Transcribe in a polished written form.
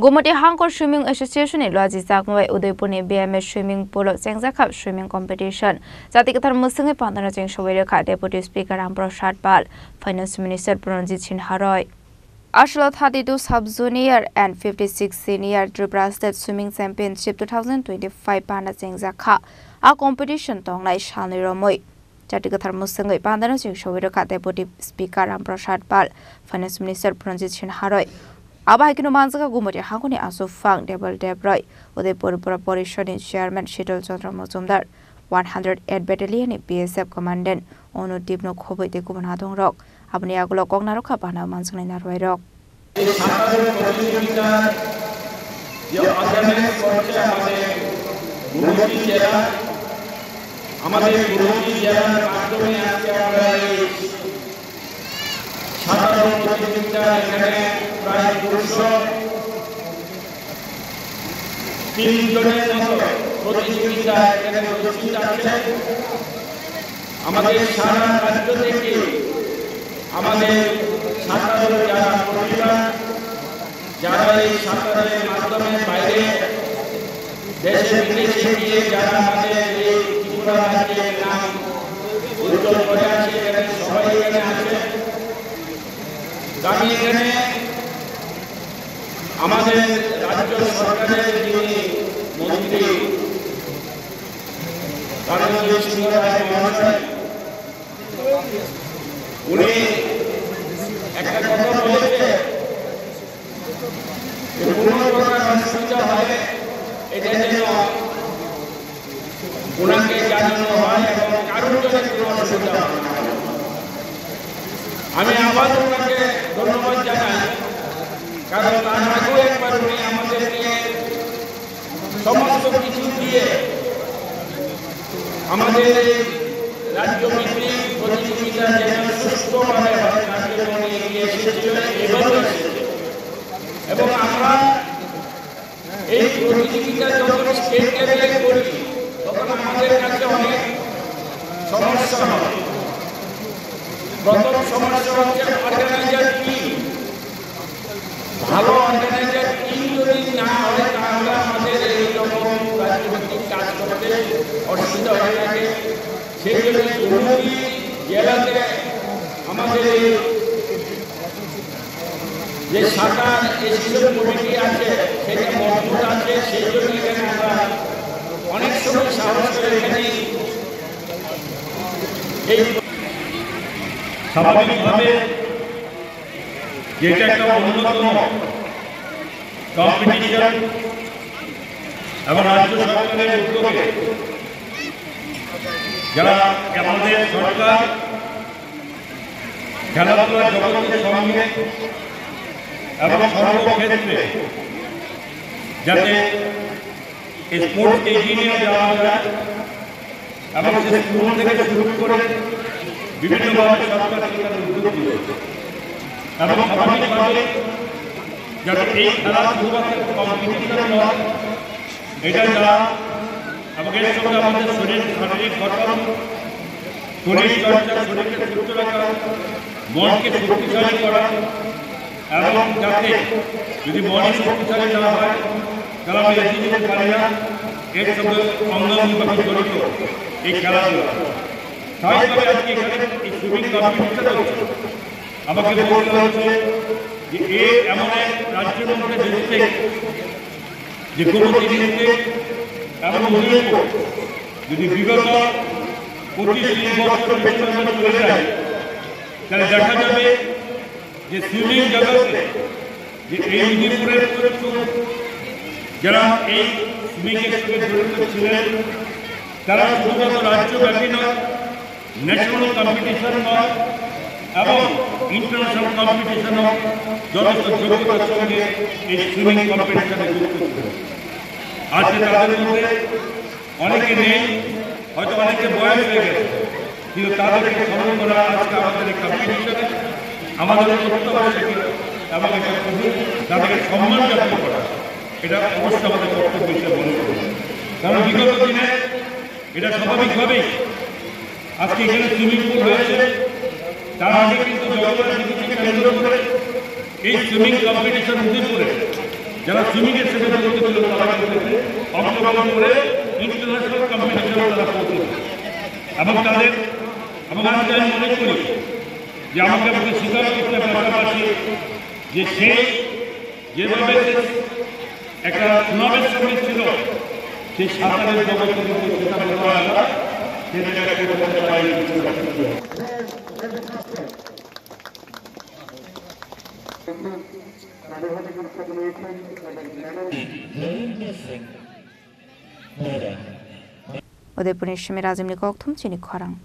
Gumati Hangkor Swimming Association in Lojisa Kumai Udaipur ni BMS Swimming Pool Chengza Cup Swimming Competition. Jati kathar musingi pandana cheng shobire kha Deputy Speaker Ramprasad Pal, Finance Minister Pranjit Sinha Roy. Ashla 32 Sub-Junior and 56 Senior Tripura State Swimming Championship 2025 Panda Chengza Kha. A competition tong lai shalni romoi. Jati kathar musingi pandana cheng shobire kha Deputy Speaker Ramprasad Pal, Finance Minister Pranjit Sinha Roy. Abai kinu manzaga gumati hanguni asu fang Debal Debroi Udaipur Pura Porishoni Chairman Shitul Chandra Mazumdar 108 Battalion BSF Commandant Onu Dibno Khoboi de Kubanadong Rock Abni Agulo Kognaro Kapana Manzani Narway Rock প্রায় 203 জনের মতো প্রতিযোগিতা এখানে উপস্থিত আছে আমাদের সারা রাজ্য থেকে আমাদের ছাত্ররা যারা প্রতিভা যারা এই ছাত্রদের মাধ্যমে বাইরে দেশে বিদেশে গিয়ে যারা আমাদের এই ত্রিপুরা রাজ্যের নাম উজ্জ্বল করে আছে এখানে সবাই এখানে আছে আমি এখানে আমাদের রাজ্য সরকারের যিনি মন্ত্রী রণজিৎ সিং রায় মহাশয় উনি একটা কথা বলেছে যে কোনো প্রকার অসুবিধা হয় এটা যেন ওনাকে জানানো হয় এবং কারোর জন্য কোনো অসুবিধা হয় না আমি আবার ওনাকে ধন্যবাদ জানাই কারণ তার আগেও একবার উনি আমাদেরকে সমস্ত কিছু দিয়ে আমাদের রাজ্য ভিত্তিক প্রতিযোগিতা যেন সুস্থভাবে হয় তার জন্য উনি এগিয়ে এসেছিলেন এবারও এসেছে এবং আমরা এই প্রতিযোগিতা যখন স্টেট লেভেলে করি তখন আমাদের কাছে অনেক সমস্যা হয় প্রথম সমস্যা হচ্ছে অর্গানাইজার টিম ভালো অর্গানাইজার টিম যদি না হয় তাহলে আমাদের এই রকম রাজ্যভিত্তিক কাজ করতে অসুবিধা হয়ে থাকে সেই জন্য দুটি জেলাতে আমাদের যে সাঁতার এসোসিয়েশন কমিটি আছে সেটা মজবুত আছে সেই জন্য এখানে আমরা অনেক সময় সাহস করে এখানে এই স্বাভাবিকভাবে যেটা একটা অন্যতম কম্পিটিশন এবং রাজ্য সরকারের উদ্যোগে যারা আমাদের সরকার খেলাধুলা জগতের সঙ্গে এবং সর্বক্ষেত্রে যাতে স্পোর্টসকে এগিয়ে যাওয়া যায় এবং সে স্কুল থেকে শুরু করে বিভিন্নভাবে সরকার সেখানে উদ্যোগ দিয়েছে এবং স্বাভাবিকভাবে যাতে এই খেলা শুধুমাত্র কম্পিটিশন নয় এটা যারা এবং এর সঙ্গে আমাদের শারীরিক গঠন শরীর চর্চা শরীরকে সুস্থ রাখা মনকে শক্তিশালী করা এবং যাতে যদি মনই শক্তিশালী না হয় তাহলে আমরা এগিয়ে যেতে পারি না এর সঙ্গে অঙ্গাঙ্গিভাবে জড়িত এই খেলাধুলা স্বাভাবিকভাবে আজকে এখানে এই সুইমিং কম্পিটিশন হচ্ছে আমাকে বলতে হচ্ছে যে এমন এক রাজ্যের মধ্যে দেশে যে কোনো জিনিসকে এমন উদয়পুর যদি বিগত 25-30 বছর পেছনে চলে যায় তাহলে দেখা যাবে যে সুইমিং জগতে যে এই উদয়পুরের প্রচুর যারা এই সুইমিংয়ের সঙ্গে জড়িত ছিলেন তারা শুধুমাত্র রাজ্যব্যাপী নয় ন্যাশনাল কম্পিটিশন নয় এবং ইন্টারন্যাশনাল কম্পিটিশনও যথেষ্ট যোগ্যতার সঙ্গে এই সুইমিং কম্পিটিশনে যুক্ত ছিল আজকে তাদের মধ্যে অনেকে নেই হয়তো অনেকে বয়স হয়ে গেছে কিন্তু তাদেরকে স্মরণ করা আজকে আমাদের এই কম্পিটিশনে আমাদের অত্যাবশ্যক এবং এটা খুবই তাদেরকে সম্মান জ্ঞাপন করা এটা অবশ্যই আমাদের কর্তব্য হিসেবে মনে করি কারণ বিগত দিনে এটা স্বাভাবিকভাবেই আজকে এখানে সুইমিং পুল হয়েছে তার আগে কিন্তু জগন্নাথ কেন্দ্র করে এই সুইমিং কম্পিটিশন উদয়পুরে যারা সুইমিংয়ের সাথে জড়িত ছিল তারা অংশগ্রহণ করে ইন্টারন্যাশনাল কম্পিটিশনে তারা পৌঁছেছে এবং তাদের এবং আজকে আমি মনে করি যে আমাকে স্বীকার করতে পাশাপাশি যে সে যেভাবে একটা সুনামের সঙ্গে ছিল সেই সাঁতারের জগৎ থেকে সেটা বলা হয় उदयपुर निश्चय में राजिम निकोक्थुम चिनी खरांग।